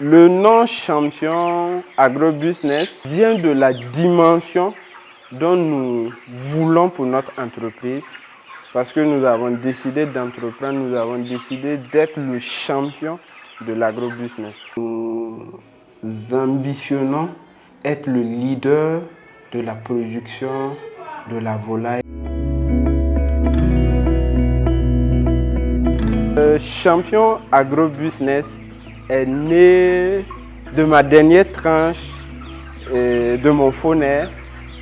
Le nom champion agrobusiness vient de la dimension dont nous voulons pour notre entreprise. Parce que nous avons décidé d'entreprendre, nous avons décidé d'être le champion de l'agrobusiness. Nous ambitionnons être le leader de la production de la volaille. Le champion agrobusiness est né de ma dernière tranche de mon fonds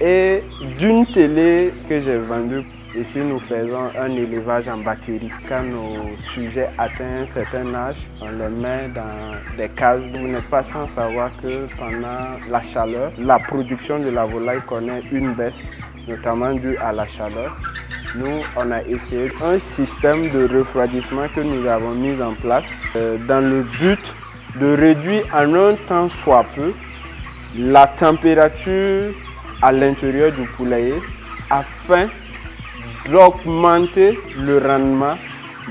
et d'une télé que j'ai vendue. Ici, nous faisons un élevage en batterie. Quand nos sujets atteignent un certain âge, on les met dans des cages. Vous n'êtes pas sans savoir que pendant la chaleur, la production de la volaille connaît une baisse, notamment due à la chaleur. Nous, on a essayé un système de refroidissement que nous avons mis en place dans le but de réduire en un temps soit peu la température à l'intérieur du poulailler afin d'augmenter le rendement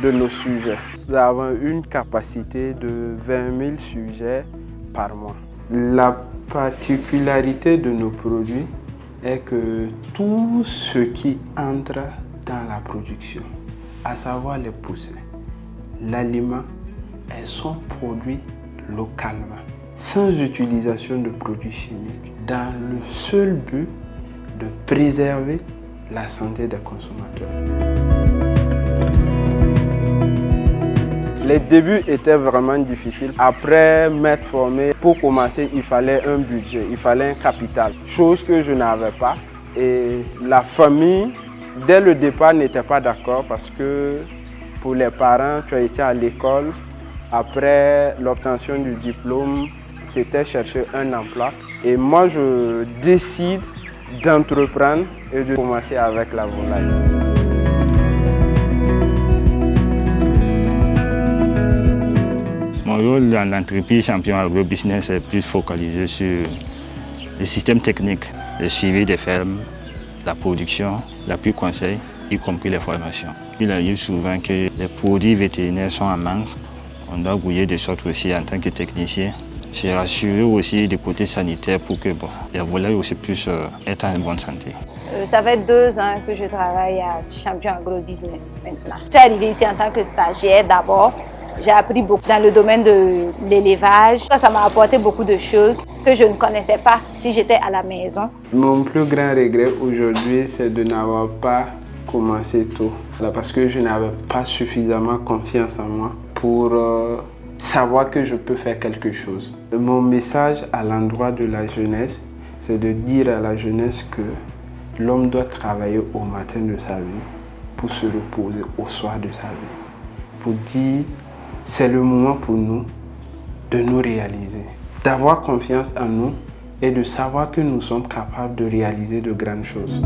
de nos sujets. Nous avons une capacité de 20 000 sujets par mois. La particularité de nos produits est que tout ce qui entre dans la production, à savoir les poussins, l'aliment, elles sont produits localement, sans utilisation de produits chimiques, dans le seul but de préserver la santé des consommateurs. Les débuts étaient vraiment difficiles. Après m'être formé, pour commencer, il fallait un budget, il fallait un capital, chose que je n'avais pas. Et la famille, dès le départ, n'était pas d'accord parce que pour les parents, tu as été à l'école. Après l'obtention du diplôme, c'était chercher un emploi. Et moi, je décide d'entreprendre et de commencer avec la volaille. Mon rôle dans l'entreprise Champion Agrobusiness est plus focalisé sur les systèmes techniques, le suivi des fermes, la production, l'appui conseil, y compris les formations. Il arrive souvent que les produits vétérinaires sont en manque. On doit grouiller de sorte aussi en tant que technicien. C'est rassurer aussi du côté sanitaire pour que les volailles aussi puissent être en bonne santé. Ça fait 2 ans que je travaille à Champion Agrobusiness maintenant. Je suis arrivée ici en tant que stagiaire d'abord. J'ai appris beaucoup dans le domaine de l'élevage. Ça m'a apporté beaucoup de choses que je ne connaissais pas si j'étais à la maison. Mon plus grand regret aujourd'hui, c'est de n'avoir pas commencé tôt. Parce que je n'avais pas suffisamment confiance en moi pour savoir que je peux faire quelque chose. Mon message à l'endroit de la jeunesse, c'est de dire à la jeunesse que l'homme doit travailler au matin de sa vie pour se reposer au soir de sa vie. Pour dire, c'est le moment pour nous de nous réaliser, d'avoir confiance en nous et de savoir que nous sommes capables de réaliser de grandes choses.